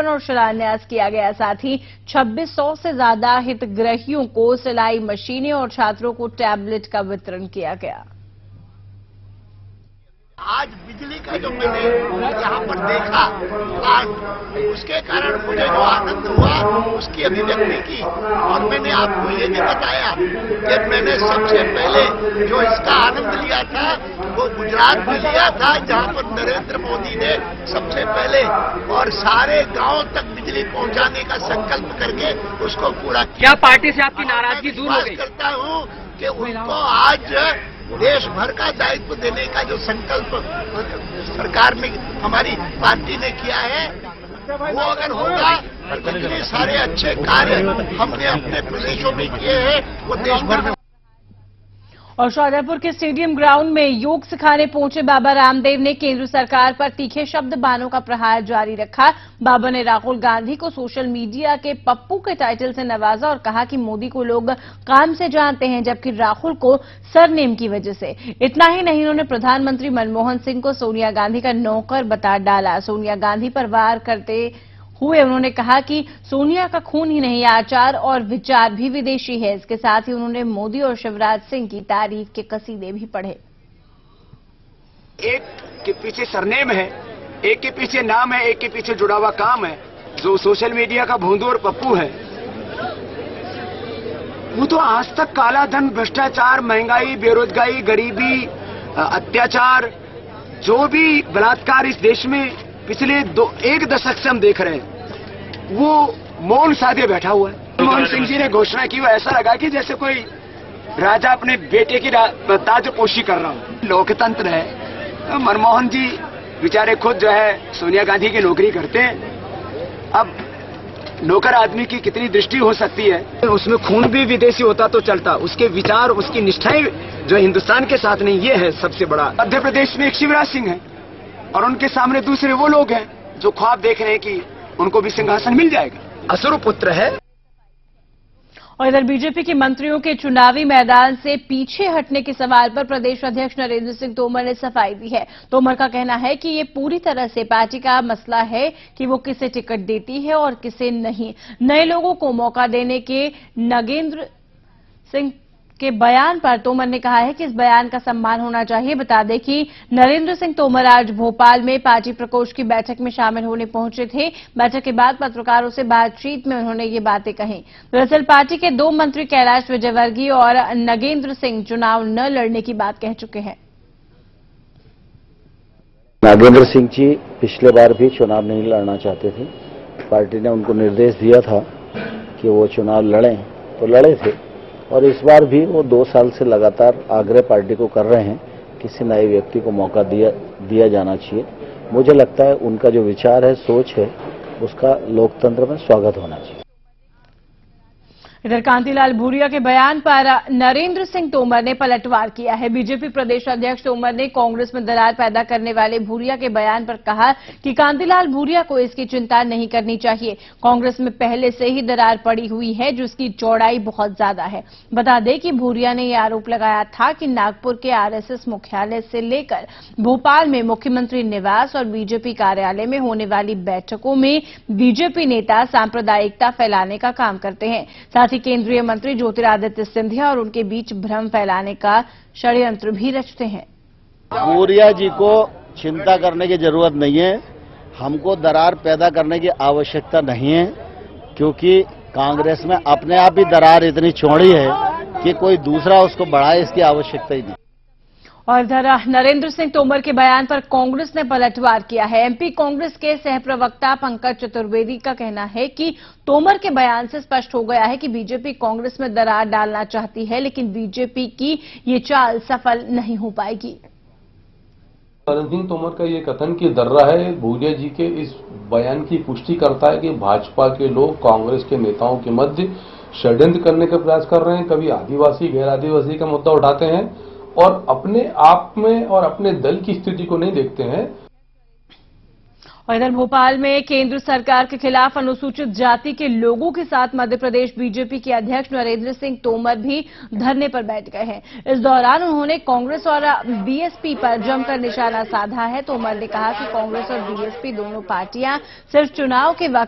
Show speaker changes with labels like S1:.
S1: और शिलान्यास किया गया। साथ ही 2600 से ज्यादा हितग्राहियों को सिलाई मशीनें और छात्रों को टैबलेट का वितरण किया गया।
S2: आज बिजली का जो मैंने यहाँ पर देखा प्लांट, उसके कारण मुझे जो आनंद हुआ उसकी अभिव्यक्ति की। और मैंने आपको ये भी बताया कि मैंने सबसे पहले जो इसका आनंद लिया था वो गुजरात में लिया था, जहाँ पर नरेंद्र मोदी ने सबसे पहले और सारे गांव तक बिजली पहुंचाने का संकल्प करके उसको पूरा किया।
S3: क्या पार्टी से आपकी नाराजगी दूर हो गई?
S2: करता हूँ कि उनको आज देश भर का दायित्व देने का जो संकल्प सरकार ने, हमारी पार्टी ने किया है, वो अगर होगा तो इतने सारे अच्छे कार्य हमने अपने प्रदेशों में किए हैं वो देश भर में।
S1: और शाजापुर के स्टेडियम ग्राउंड में योग सिखाने पहुंचे बाबा रामदेव ने केंद्र सरकार पर तीखे शब्द बाणों का प्रहार जारी रखा। बाबा ने राहुल गांधी को सोशल मीडिया के पप्पू के टाइटल से नवाजा और कहा कि मोदी को लोग काम से जानते हैं, जबकि राहुल को सरनेम की वजह से। इतना ही नहीं, उन्होंने प्रधानमंत्री मनमोहन सिंह को सोनिया गांधी का नौकर बता डाला। सोनिया गांधी पर वार करते हुए उन्होंने कहा कि सोनिया का खून ही नहीं, आचार और विचार भी विदेशी है। इसके साथ ही उन्होंने मोदी और शिवराज सिंह की तारीफ के कसीदे भी पढ़े।
S4: एक के पीछे सरनेम है, एक के पीछे नाम है, एक के पीछे जुड़ा हुआ काम है। जो सोशल मीडिया का भोंदू और पप्पू है, वो तो आज तक काला धन, भ्रष्टाचार, महंगाई, बेरोजगारी, गरीबी, अत्याचार, जो भी बलात्कार इस देश में पिछले एक दशक से हम देख रहे हैं, वो मौन साधे बैठा हुआ है। मनमोहन सिंह जी ने घोषणा की, वो ऐसा लगा कि जैसे कोई राजा अपने बेटे की ताजपोशी कर रहा हो। लोकतंत्र है, तो मनमोहन जी बेचारे खुद जो है सोनिया गांधी की नौकरी करते हैं। अब नौकर आदमी की कितनी दृष्टि हो सकती है, उसमें खून भी विदेशी होता तो चलता, उसके विचार, उसकी निष्ठाएं जो हिंदुस्तान के साथ नहीं, ये है सबसे बड़ा। मध्य प्रदेश में एक शिवराज सिंह है और उनके सामने दूसरे वो लोग हैं जो ख्वाब देख रहे हैं कि उनको भी सिंहासन मिल जाएगा। असुर पुत्र है।
S1: और इधर बीजेपी के मंत्रियों के चुनावी मैदान से पीछे हटने के सवाल पर प्रदेश अध्यक्ष नरेंद्र सिंह तोमर ने सफाई दी है। तोमर का कहना है कि ये पूरी तरह से पार्टी का मसला है कि वो किसे टिकट देती है और किसे नहीं। नए लोगों को मौका देने के नगेंद्र सिंह के बयान पर तोमर ने कहा है कि इस बयान का सम्मान होना चाहिए। बता दें कि नरेंद्र सिंह तोमर आज भोपाल में पार्टी प्रकोष्ठ की बैठक में शामिल होने पहुंचे थे। बैठक के बाद पत्रकारों से बातचीत में उन्होंने ये बातें कही। दरअसल पार्टी के 2 मंत्री कैलाश विजयवर्गीय और नगेंद्र सिंह चुनाव न लड़ने की बात कह चुके हैं।
S5: नागेंद्र सिंह जी पिछले बार भी चुनाव नहीं लड़ना चाहते थे। पार्टी ने उनको निर्देश दिया था कि वो चुनाव लड़ें, तो लड़े थे। और इस बार भी वो 2 साल से लगातार आग्रह पार्टी को कर रहे हैं, किसी नए व्यक्ति को मौका दिया जाना चाहिए। मुझे लगता है उनका जो विचार है, सोच है, उसका लोकतंत्र में स्वागत होना चाहिए।
S1: इधर कांतिलाल भूरिया के बयान पर नरेंद्र सिंह तोमर ने पलटवार किया है। बीजेपी प्रदेश अध्यक्ष तोमर ने कांग्रेस में दरार पैदा करने वाले भूरिया के बयान पर कहा कि कांतिलाल भूरिया को इसकी चिंता नहीं करनी चाहिए। कांग्रेस में पहले से ही दरार पड़ी हुई है, जिसकी चौड़ाई बहुत ज्यादा है। बता दें कि भूरिया ने यह आरोप लगाया था कि नागपुर के आरएसएस मुख्यालय से लेकर भोपाल में मुख्यमंत्री निवास और बीजेपी कार्यालय में होने वाली बैठकों में बीजेपी नेता सांप्रदायिकता फैलाने का काम करते हैं। साथ ही केंद्रीय मंत्री ज्योतिरादित्य सिंधिया और उनके बीच भ्रम फैलाने का षड्यंत्र भी रचते हैं।
S5: भूरिया जी को चिंता करने की जरूरत नहीं है, हमको दरार पैदा करने की आवश्यकता नहीं है, क्योंकि कांग्रेस में अपने आप ही दरार इतनी चौड़ी है कि कोई दूसरा उसको बढ़ाए, इसकी आवश्यकता ही नहीं।
S1: और इधर नरेंद्र सिंह तोमर के बयान पर कांग्रेस ने पलटवार किया है। एमपी कांग्रेस के सहप्रवक्ता पंकज चतुर्वेदी का कहना है कि तोमर के बयान से स्पष्ट हो गया है कि बीजेपी कांग्रेस में दरार डालना चाहती है, लेकिन बीजेपी की ये चाल सफल नहीं हो पाएगी।
S6: नरेंद्र सिंह तोमर का ये कथन कि दर्रा है, भूरिया जी के इस बयान की पुष्टि करता है कि भाजपा के लोग कांग्रेस के नेताओं के मध्य षड्यंत्र करने का प्रयास कर रहे हैं। कभी आदिवासी, गैर आदिवासी का मुद्दा उठाते हैं और अपने आप में और अपने दल की स्थिति को नहीं देखते हैं।
S1: और इधर भोपाल में केंद्र सरकार के खिलाफ अनुसूचित जाति के लोगों के साथ मध्य प्रदेश बीजेपी के अध्यक्ष नरेंद्र सिंह तोमर भी धरने पर बैठ गए हैं। इस दौरान उन्होंने कांग्रेस और बीएसपी पर जमकर निशाना साधा है। तोमर ने कहा कि कांग्रेस और बीएसपी दोनों पार्टियां सिर्फ चुनाव के वक्त